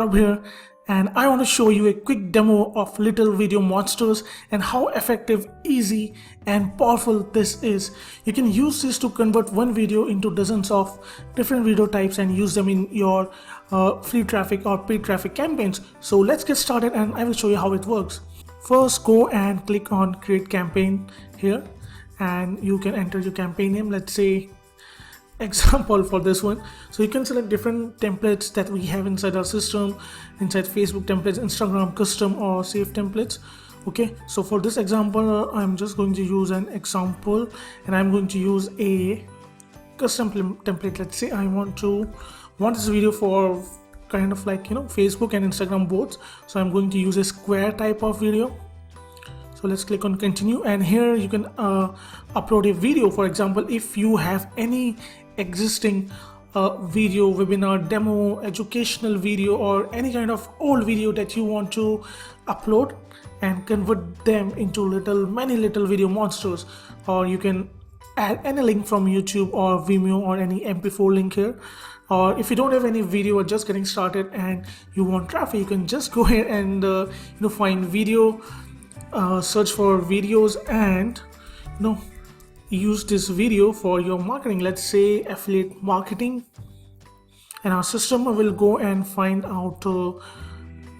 Gaurav here, and I want to show you a quick demo of little video monsters and how effective, easy and powerful this is. You can use this to convert one video into dozens of different video types and use them in your free traffic or paid traffic campaigns. So let's get started and I will show you how it works. First, go and click on create campaign here, and you can enter your campaign name. Let's say example for this one. So you can select different templates that we have inside our system, inside Facebook templates, Instagram custom or save templates. Okay, so for this example I'm just going to use an example and I'm going to use a custom template. Let's say I want this video for kind of like Facebook and Instagram both, so I'm going to use a square type of video. So let's click on continue, and here you can upload a video. For example, if you have any existing video, webinar, demo, educational video, or any kind of old video that you want to upload and convert them into many little video monsters, or you can add any link from YouTube or Vimeo or any MP4 link here. Or if you don't have any video or just getting started and you want traffic, you can just go ahead and find video, search for videos, and use this video for your marketing. Let's say affiliate marketing, and our system will go and find out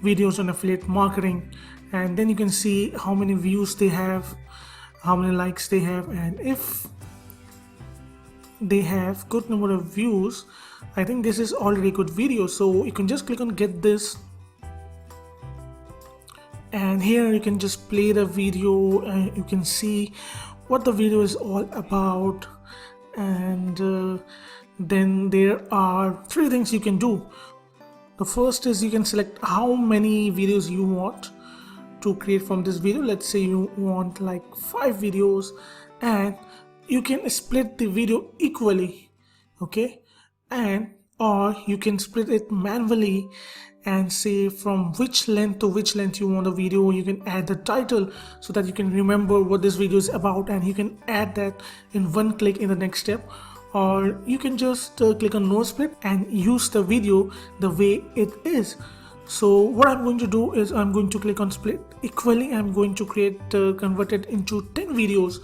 videos on affiliate marketing, and then you can see how many views they have, how many likes they have, and if they have good number of views, I think this is already a good video. So you can just click on get this, and here you can just play the video and you can see what the video is all about. And then there are three things you can do. The first is you can select how many videos you want to create from this video. Let's say you want like 5 videos, and you can split the video equally, okay, and or you can split it manually and say from which length to which length you want a video. You can add the title so that you can remember what this video is about, and you can add that in one click in the next step. Or you can just click on no split and use the video the way it is. So what I'm going to do is I'm going to click on split equally. I'm going to convert it into 10 videos.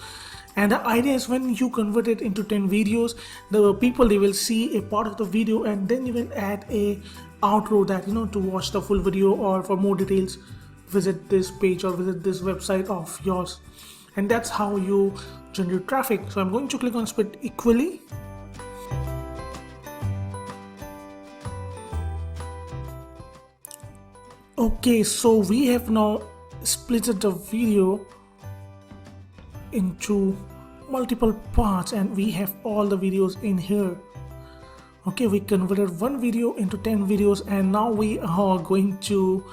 And the idea is when you convert it into 10 videos, the people, they will see a part of the video, and then you can add a outro that to watch the full video, or for more details visit this page or visit this website of yours. And that's how you generate traffic. So I'm going to click on split equally. Okay, so we have now splitted the video into multiple parts, and we have all the videos in here. Okay, we converted one video into 10 videos, and now we are going to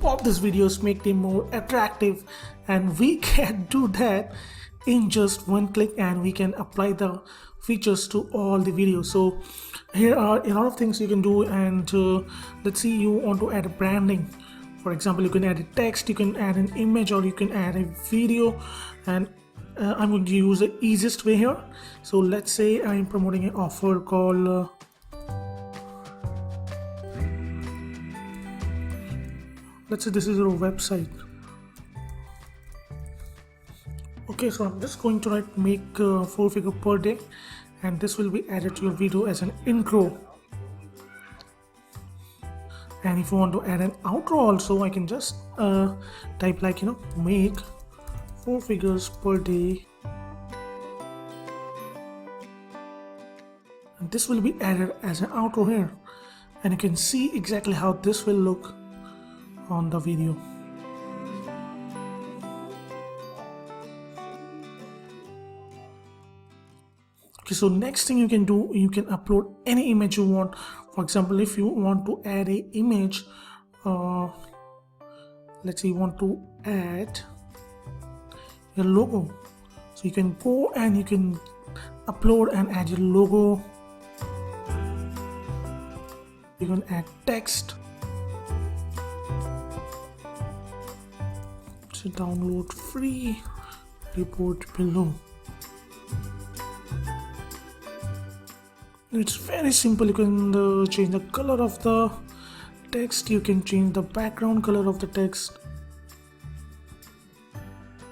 pop these videos, make them more attractive, and we can do that in just one click, and we can apply the features to all the videos. So here are a lot of things you can do, and let's see, you want to add a branding. For example, you can add a text, you can add an image, or you can add a video, and I'm going to use the easiest way here. So let's say I'm promoting an offer called let's say this is your website. Okay, so I'm just going to write make 4 figure per day, and this will be added to your video as an intro. And if you want to add an outro also, I can just type like make 4 figures per day, and this will be added as an outro here, and you can see exactly how this will look on the video. Okay, so next thing you can do, you can upload any image you want. For example, if you want to add a image, let's say you want to add your logo, so you can go and you can upload and add your logo. You can add text, so download free, report below. It's very simple. You can change the color of the text, you can change the background color of the text.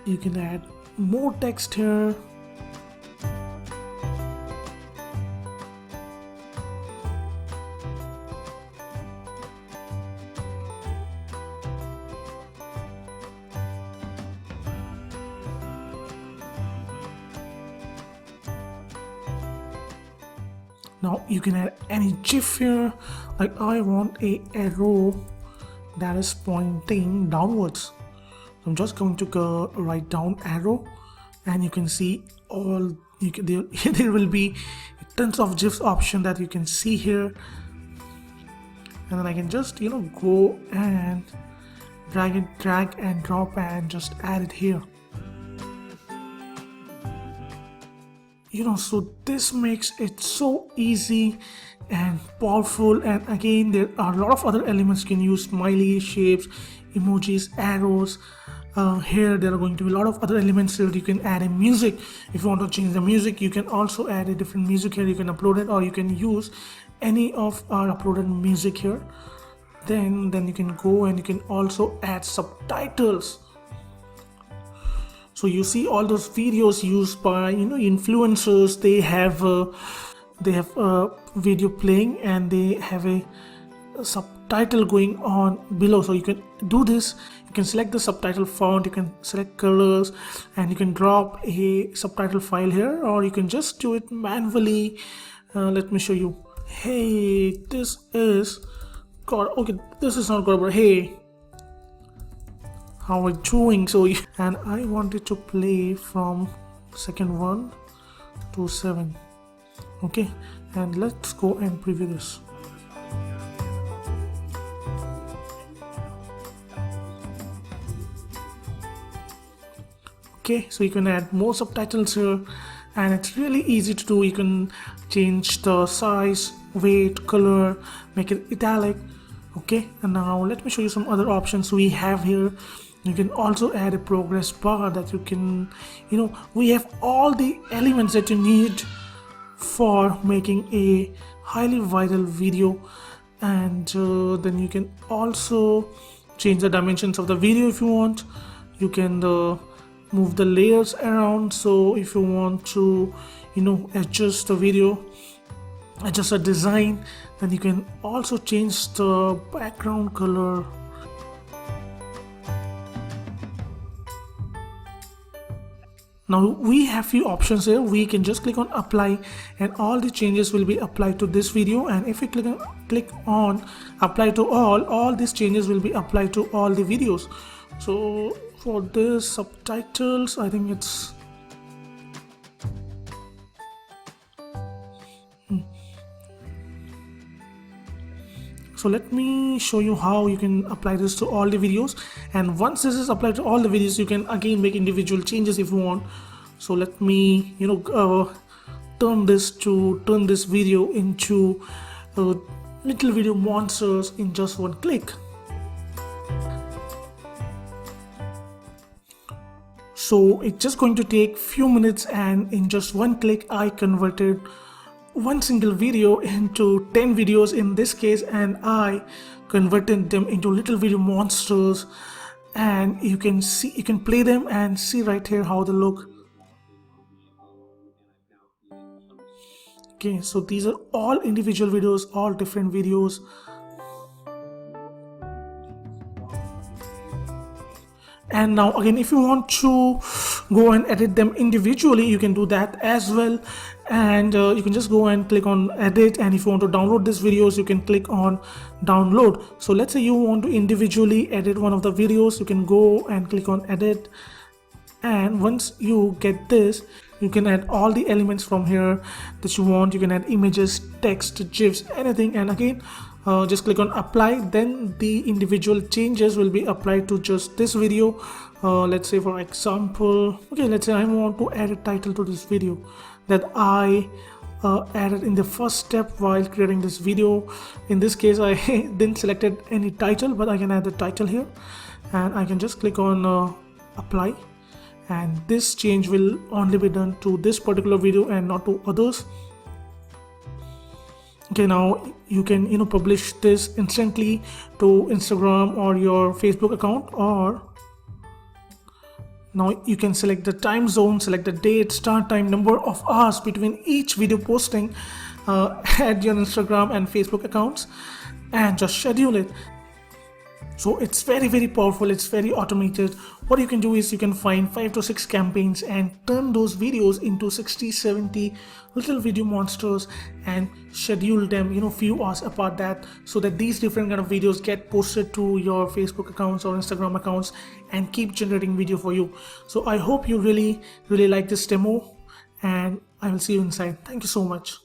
You can add more text here. Now you can add any GIF here, like I want a arrow that is pointing downwards. So I'm just going to go write down arrow, and you can see all there will be tons of GIFs option that you can see here, and then I can just go and drag and drop and just add it here. So this makes it so easy and powerful. And again, there are a lot of other elements you can use: smiley, shapes, emojis, arrows. Here there are going to be a lot of other elements here. You can add a music. If you want to change the music, you can also add a different music here. You can upload it, or you can use any of our uploaded music here. Then you can go and you can also add subtitles. So you see all those videos used by influencers, they have a video playing and they have a subtitle going on below. So you can do this. You can select the subtitle font, you can select colors, and you can drop a subtitle file here, or you can just do it manually. Let me show you. Hey, this is God. Okay, this is not God, but hey, how are you doing? And I wanted to play from second 1 to 7. Okay, and let's go and preview this. Okay, so you can add more subtitles here, and it's really easy to do. You can change the size, weight, color, make it italic. Okay, and now let me show you some other options we have here. You can also add a progress bar that you can, we have all the elements that you need for making a highly viral video. And then you can also change the dimensions of the video if you want. You can move the layers around. So if you want to, adjust the video, adjust the design, then you can also change the background color. Now we have few options here. We can just click on apply, and all the changes will be applied to this video. And if we click on apply to all these changes will be applied to all the videos. So for this subtitles, I think it's So let me show you how you can apply this to all the videos. And once this is applied to all the videos, you can again make individual changes if you want. So let me turn this video into little video monsters in just one click. So it's just going to take few minutes, and in just one click I converted one single video into 10 videos in this case, and I converted them into little video monsters. And you can play them and see right here how they look. Okay, so these are all individual videos, all different videos. And now again, if you want to go and edit them individually, you can do that as well. And you can just go and click on edit, and if you want to download these videos, you can click on download. So let's say you want to individually edit one of the videos, you can go and click on edit. And once you get this, you can add all the elements from here that you want. You can add images, text, GIFs, anything. And again, just click on apply, then the individual changes will be applied to just this video. Let's say for example, okay, let's say I want to add a title to this video that I added in the first step while creating this video. In this case, I didn't selected any title, but I can add the title here, and I can just click on apply, and this change will only be done to this particular video and not to others. Okay, now you can publish this instantly to Instagram or your Facebook account, or now you can select the time zone, select the date, start time, number of hours between each video posting, add your Instagram and Facebook accounts, and just schedule it. So it's very powerful, it's very automated. What you can do is you can find 5 to 6 campaigns and turn those videos into 60-70 little video monsters and schedule them few hours apart, that so that these different kind of videos get posted to your Facebook accounts or Instagram accounts and keep generating video for you. So I hope you really like this demo, and I will see you inside. Thank you so much.